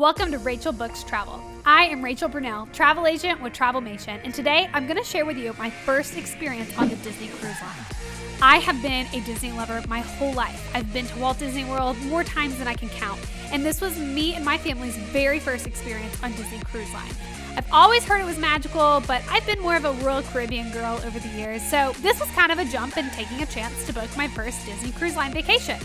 Welcome to Rachel Books Travel. I am Rachael Brunelle, travel agent with Travelmation, and today I'm going to share with you my first experience on the Disney Cruise Line. I have been a Disney lover my whole life. I've been to Walt Disney World more times than I can count, and this was me and my family's very first experience on Disney Cruise Line. I've always heard it was magical, but I've been more of a Royal Caribbean girl over the years, so this was kind of a jump in taking a chance to book my first Disney Cruise Line vacation.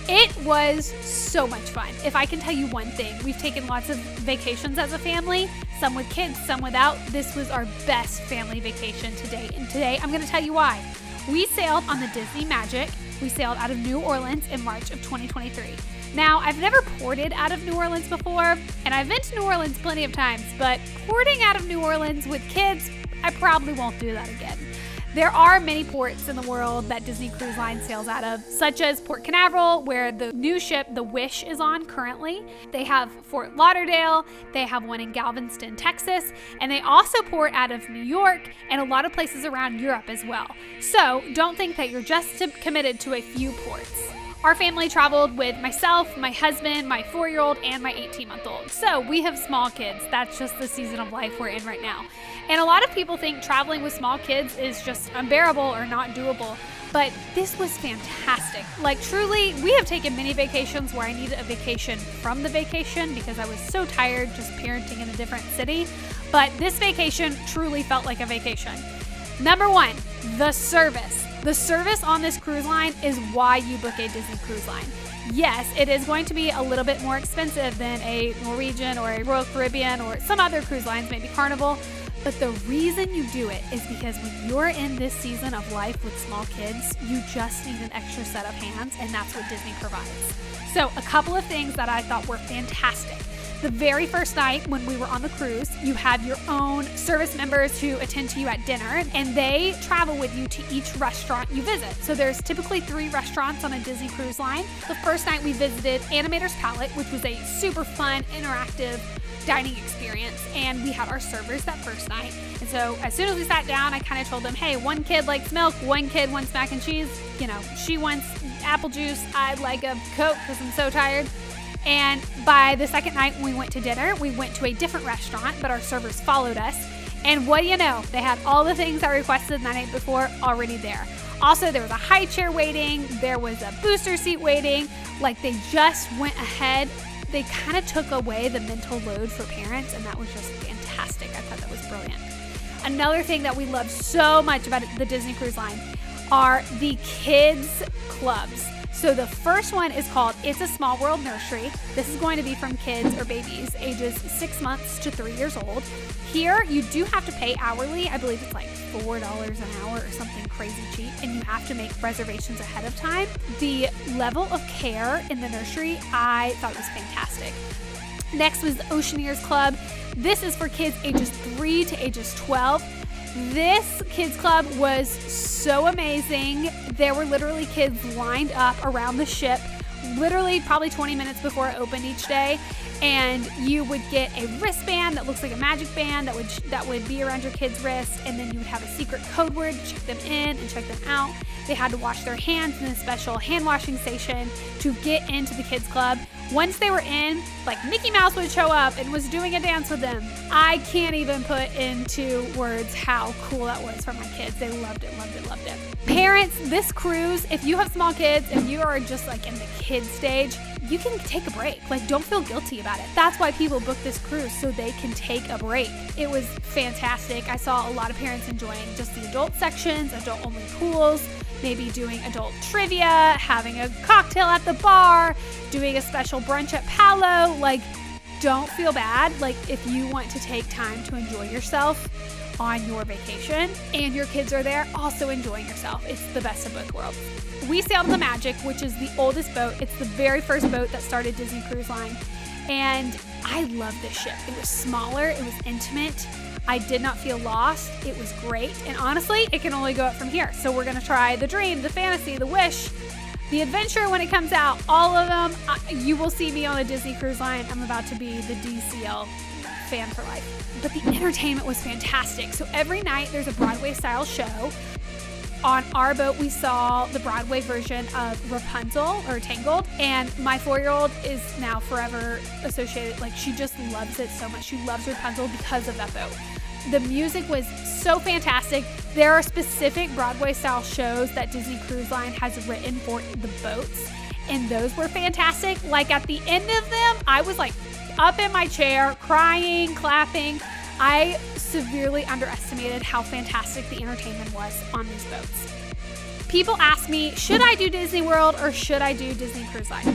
It was so much fun. If I can tell you one thing, we've taken lots of vacations as a family, some with kids, some without. This was our best family vacation to date, and today I'm going to tell you why. We sailed on the Disney Magic. We sailed out of New Orleans in March of 2023. Now, I've never ported out of New Orleans before, and I've been to New Orleans plenty of times, but porting out of New Orleans with kids, I probably won't do that again. There are many ports in the world that Disney Cruise Line sails out of, such as Port Canaveral, where the new ship, the Wish, is on currently. They have Fort Lauderdale, they have one in Galveston, Texas, and they also port out of New York and a lot of places around Europe as well. So don't think that you're just committed to a few ports. Our family traveled with myself, my husband, my 4-year-old, and my 18-month-old. So we have small kids. That's just the season of life we're in right now. And a lot of people think traveling with small kids is just unbearable or not doable. But this was fantastic. Like, truly, we have taken many vacations where I needed a vacation from the vacation because I was so tired just parenting in a different city. But this vacation truly felt like a vacation. Number one, the service. The service on this cruise line is why you book a Disney Cruise Line. Yes, it is going to be a little bit more expensive than a Norwegian or a Royal Caribbean or some other cruise lines, maybe Carnival. But the reason you do it is because when you're in this season of life with small kids, you just need an extra set of hands, and that's what Disney provides. So a couple of things that I thought were fantastic. The very first night when we were on the cruise, you have your own service members who attend to you at dinner, and they travel with you to each restaurant you visit. So there's typically 3 restaurants on a Disney Cruise Line. The first night we visited Animator's Palette, which was a super fun, interactive dining experience, and we had our servers that first night. And so as soon as we sat down, I kind of told them, hey, one kid likes milk, one kid wants mac and cheese, she wants apple juice, I'd like a Coke because I'm so tired. And by the second night when we went to dinner, we went to a different restaurant, but our servers followed us. And what do you know? They had all the things I requested the night before already there. Also, there was a high chair waiting. There was a booster seat waiting. Like, they just went ahead. They kind of took away the mental load for parents, and that was just fantastic. I thought that was brilliant. Another thing that we love so much about the Disney Cruise Line are the kids clubs. So the first one is called It's a Small World Nursery. This is going to be from kids or babies ages 6 months to 3 years old. Here, you do have to pay hourly. I believe it's like $4 an hour or something crazy cheap, and you have to make reservations ahead of time. The level of care in the nursery, I thought was fantastic. Next was the Oceaneers Club. This is for kids ages 3 to ages 12. This kids club was so amazing. There were literally kids lined up around the ship, literally probably 20 minutes before it opened each day. And you would get a wristband that looks like a magic band that would be around your kid's wrist, and then you would have a secret code word to check them in and check them out. They had to wash their hands in a special hand washing station to get into the kids club. Once they were in, like, Mickey Mouse would show up and was doing a dance with them. I can't even put into words how cool that was for my kids. They loved it, loved it, loved it. Parents, this cruise, if you have small kids, if you are just like in the kid stage, you can take a break. Like, don't feel guilty about it. That's why people book this cruise, so they can take a break. It was fantastic. I saw a lot of parents enjoying just the adult sections, adult-only pools, maybe doing adult trivia, having a cocktail at the bar, doing a special brunch at Palo. Like, don't feel bad. Like, if you want to take time to enjoy yourself on your vacation and your kids are there also enjoying yourself, it's the best of both worlds. We sailed on the Magic, which is the oldest boat. It's the very first boat that started Disney Cruise Line. And I love this ship. It was smaller, it was intimate. I did not feel lost. It was great. And honestly, it can only go up from here. So we're going to try the Dream, the Fantasy, the Wish, the Adventure when it comes out. All of them, you will see me on the Disney Cruise Line. I'm about to be the DCL fan for life. But the entertainment was fantastic. So every night there's a Broadway-style show. on our boat, we saw the Broadway version of Rapunzel or Tangled, and my 4-year-old is now forever associated. Like, she just loves it so much. She loves Rapunzel because of that boat. The music was so fantastic. There are specific Broadway style shows that Disney Cruise Line has written for the boats, and those were fantastic. Like, at the end of them, I was like up in my chair, crying, clapping. I severely underestimated how fantastic the entertainment was on these boats. People ask me, should I do Disney World or should I do Disney Cruise Line?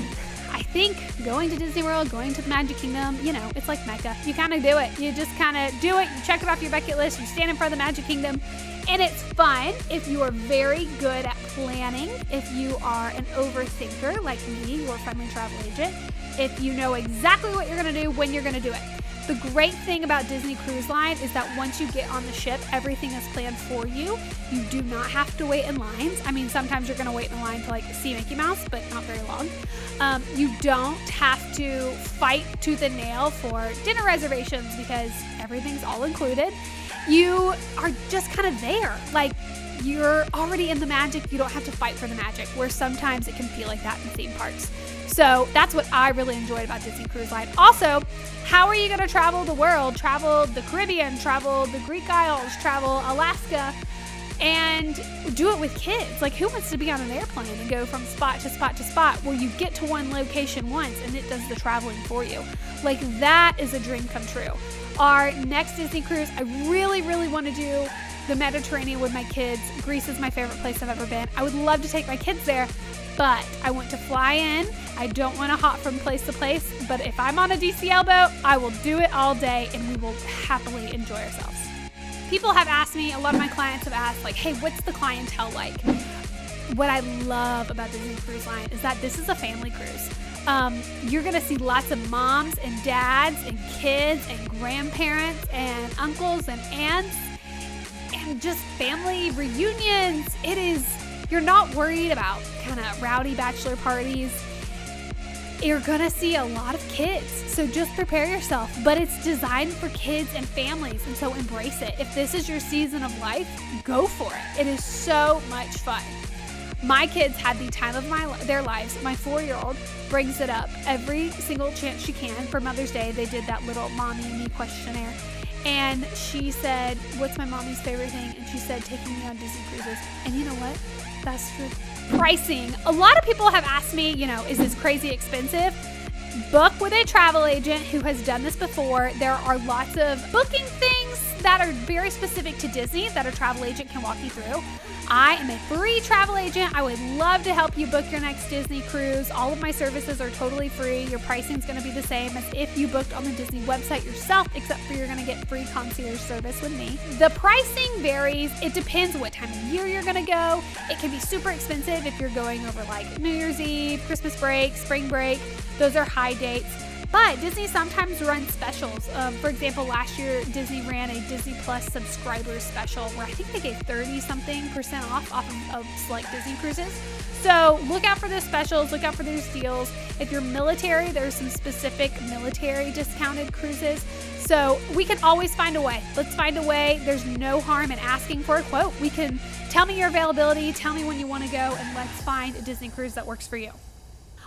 I think going to Disney World, going to the Magic Kingdom, it's like Mecca. You kind of do it. You just kind of do it. You check it off your bucket list. You stand in front of the Magic Kingdom. And it's fun if you are very good at planning, if you are an overthinker like me, your friendly travel agent, if you know exactly what you're going to do, when you're going to do it. The great thing about Disney Cruise Line is that once you get on the ship, everything is planned for you. You do not have to wait in lines. I mean, sometimes you're going to wait in line to see Mickey Mouse, but not very long. You don't have to fight tooth and nail for dinner reservations because everything's all included. You are just kind of there. Like, you're already in the magic. You don't have to fight for the magic, where sometimes it can feel like that in theme parks. So that's what I really enjoyed about Disney Cruise Line. Also, how are you going to travel the world? Travel the Caribbean, travel the Greek Isles, travel Alaska, and do it with kids. Like, who wants to be on an airplane and go from spot to spot to spot where you get to one location once and it does the traveling for you? Like, that is a dream come true. Our next Disney cruise, I really, really want to do the Mediterranean with my kids. Greece is my favorite place I've ever been. I would love to take my kids there, but I want to fly in. I don't want to hop from place to place, but if I'm on a DCL boat, I will do it all day and we will happily enjoy ourselves. People have asked me, a lot of my clients have asked, like, hey, what's the clientele like? What I love about Disney Cruise Line is that this is a family cruise. You're going to see lots of moms and dads and kids and grandparents and uncles and aunts and just family reunions. You're not worried about kind of rowdy bachelor parties. You're going to see a lot of kids, so just prepare yourself. But it's designed for kids and families, and so embrace it. If this is your season of life, go for it. It is so much fun. My kids had the time of their lives. My 4-year-old brings it up every single chance she can. For Mother's Day, they did that little mommy and me questionnaire. And she said, what's my mommy's favorite thing? And she said, taking me on Disney cruises. And you know what? That's true. Pricing. A lot of people have asked me, is this crazy expensive? Book with a travel agent who has done this before. There are lots of booking things that are very specific to Disney that a travel agent can walk you through. I am a free travel agent. I would love to help you book your next Disney cruise. All of my services are totally free. Your pricing is going to be the same as if you booked on the Disney website yourself, except for you're going to get free concierge service with me. The pricing varies. It depends what time of year you're going to go. It can be super expensive if you're going over like New Year's Eve, Christmas break, spring break. Those are high dates. But Disney sometimes runs specials. For example, last year, Disney ran a Disney Plus subscribers special where I think they gave 30-something% off of select Disney cruises. So look out for those specials. Look out for those deals. If you're military, there's some specific military discounted cruises. So we can always find a way. Let's find a way. There's no harm in asking for a quote. We can tell me your availability, tell me when you want to go, and let's find a Disney cruise that works for you.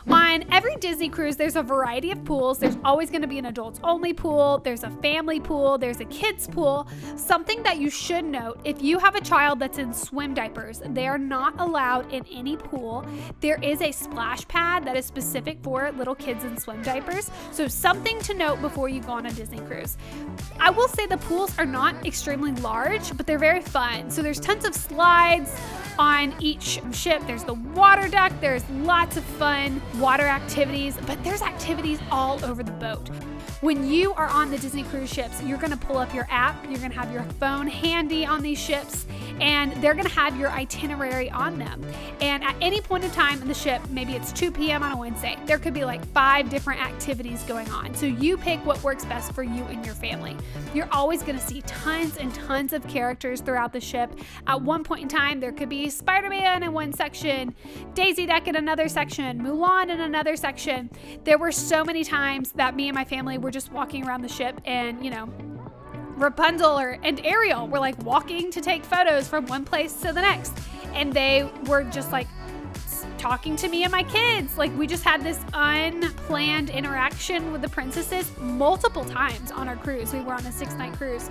On every Disney cruise, there's a variety of pools. There's always going to be an adults only pool. There's a family pool. There's a kids pool. Something that you should note, if you have a child that's in swim diapers, they are not allowed in any pool. There is a splash pad that is specific for little kids in swim diapers. So something to note before you go on a Disney cruise. I will say the pools are not extremely large, but they're very fun. So there's tons of slides on each ship. There's the water duck. There's lots of fun water activities, but there's activities all over the boat. When you are on the Disney cruise ships, you're going to pull up your app, you're going to have your phone handy on these ships, and they're going to have your itinerary on them. And at any point in time in the ship, maybe it's 2 p.m. on a Wednesday, there could be like 5 different activities going on. So you pick what works best for you and your family. You're always going to see tons and tons of characters throughout the ship. At one point in time, there could be Spider-Man in one section, Daisy Duck in another section, Mulan in another section. There were so many times that me and my family were just walking around the ship and, Rapunzel and Ariel were like walking to take photos from one place to the next. and they were just like talking to me and my kids. Like, we just had this unplanned interaction with the princesses multiple times on our cruise. We were on a 6-night cruise,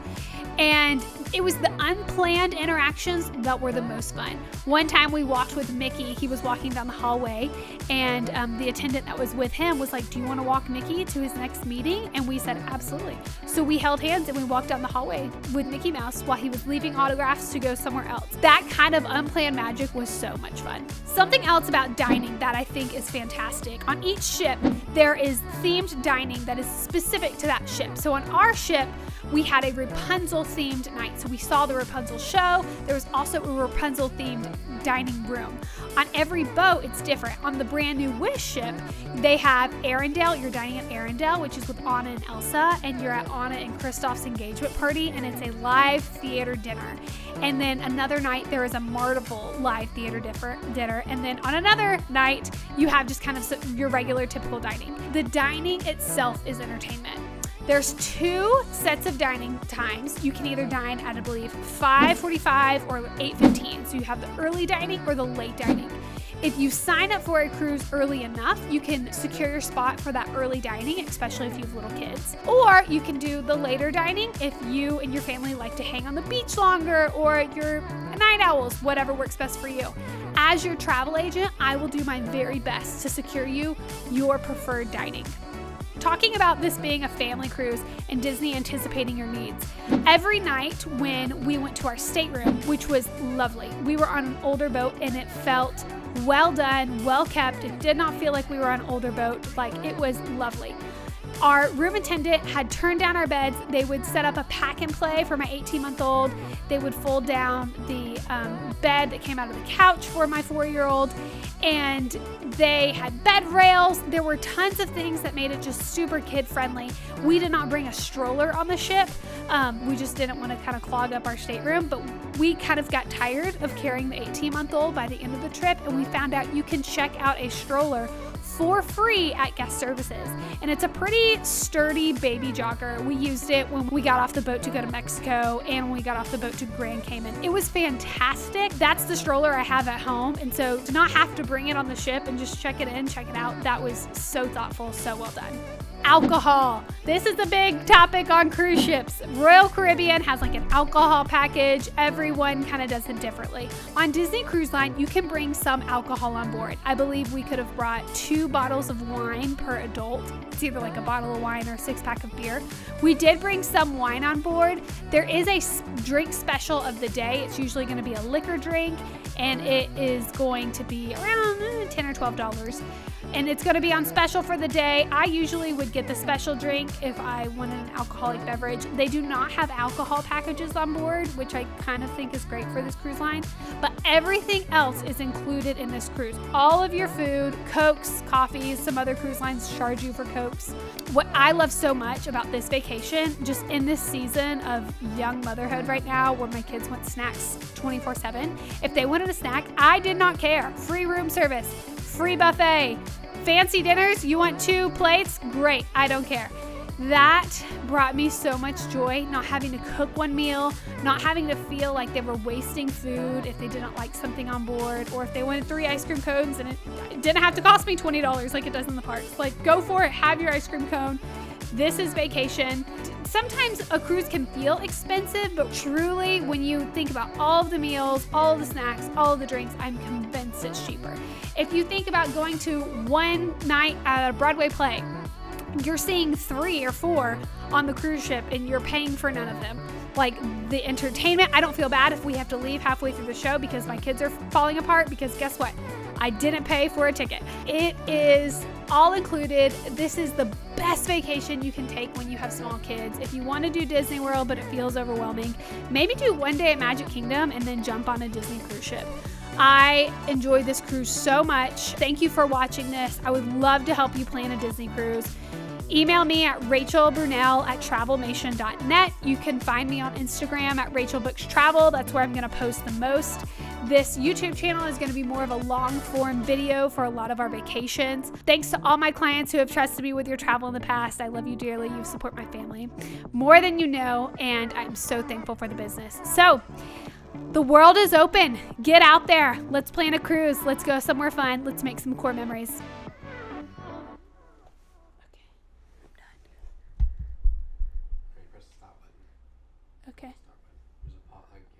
and it was the unplanned interactions that were the most fun. One time we walked with Mickey. He was walking down the hallway, and the attendant that was with him was like, do you want to walk Mickey to his next meeting? And we said, absolutely. So we held hands and we walked down the hallway with Mickey Mouse while he was leaving autographs to go somewhere else. That kind of unplanned magic was so much fun. Something else about dining that I think is fantastic. On each ship, there is themed dining that is specific to that ship. So on our ship, we had a Rapunzel themed night. So we saw the Rapunzel show. There was also a Rapunzel themed dining room. On every boat, it's different. On the brand new Wish ship, they have Arendelle. You're dining at Arendelle, which is with Anna and Elsa, and you're at Anna and Kristoff's engagement party, and it's a live theater dinner. And then another night, there is a Marvel live theater dinner. And then on another night, you have just kind of your regular typical dining. The dining itself is entertainment. There's 2 sets of dining times. You can either dine at, I believe, 5:45 or 8:15. So you have the early dining or the late dining. If you sign up for a cruise early enough, you can secure your spot for that early dining, especially if you have little kids. Or you can do the later dining if you and your family like to hang on the beach longer, or you're night owls, whatever works best for you. As your travel agent, I will do my very best to secure you your preferred dining. Talking about this being a family cruise and Disney anticipating your needs. Every night when we went to our stateroom, which was lovely, we were on an older boat and it felt well done, well kept. It did not feel like we were on an older boat. Like, it was lovely. Our room attendant had turned down our beds. They would set up a pack and play for my 18-month-old. They would fold down the bed that came out of the couch for my 4-year-old. And they had bed rails. There were tons of things that made it just super kid-friendly. We did not bring a stroller on the ship. We just didn't want to kind of clog up our stateroom, but we kind of got tired of carrying the 18-month-old by the end of the trip, and we found out you can check out a stroller for free at guest services. And it's a pretty sturdy baby jogger. We used it when we got off the boat to go to Mexico and when we got off the boat to Grand Cayman. It was fantastic. That's the stroller I have at home. And so to not have to bring it on the ship and just check it in, check it out, that was so thoughtful, so well done. Alcohol. This is a big topic on cruise ships. Royal Caribbean has like an alcohol package. Everyone kind of does it differently. On Disney Cruise Line, you can bring some alcohol on board. I believe we could have brought 2 bottles of wine per adult. It's either like a bottle of wine or a 6-pack of beer. We did bring some wine on board. There is a drink special of the day. It's usually going to be a liquor drink, and it is going to be around $10 or $12. And it's going to be on special for the day. I usually would get the special drink if I wanted an alcoholic beverage. They do not have alcohol packages on board, which I kind of think is great for this cruise line. But everything else is included in this cruise. All of your food, Cokes, coffees, some other cruise lines charge you for Cokes. What I love so much about this vacation, just in this season of young motherhood right now, where my kids want snacks 24/7, if they wanted a snack, I did not care. Free room service, free buffet, fancy dinners, you want 2 plates? Great, I don't care. That brought me so much joy, not having to cook one meal, not having to feel like they were wasting food if they didn't like something on board, or if they wanted 3 ice cream cones and it didn't have to cost me $20 like it does in the parks. Like, go for it, have your ice cream cone. This is vacation. Sometimes a cruise can feel expensive, but truly, when you think about all of the meals, all of the snacks, all of the drinks, I'm convinced it's cheaper. If you think about going to one night at a Broadway play, you're seeing 3 or 4 on the cruise ship and you're paying for none of them. Like, the entertainment, I don't feel bad if we have to leave halfway through the show because my kids are falling apart, because guess what? I didn't pay for a ticket. It is all included. This is the best vacation you can take when you have small kids. If you want to do Disney World but it feels overwhelming, maybe do one day at Magic Kingdom and then jump on a Disney cruise ship. I enjoyed this cruise so much. Thank you for watching this. I would love to help you plan a Disney cruise. Email me at rachelbrunelle@travelmation.net. You can find me on Instagram at rachelbookstravel. That's where I'm going to post the most. This YouTube channel is going to be more of a long form video for a lot of our vacations. Thanks to all my clients who have trusted me with your travel in the past. I love you dearly. You support my family more than you know, and I'm so thankful for the business. So The world is open. Get out there. Let's plan a cruise. Let's go somewhere fun. Let's make some core memories. Okay, I'm done. Press the stop button. Okay.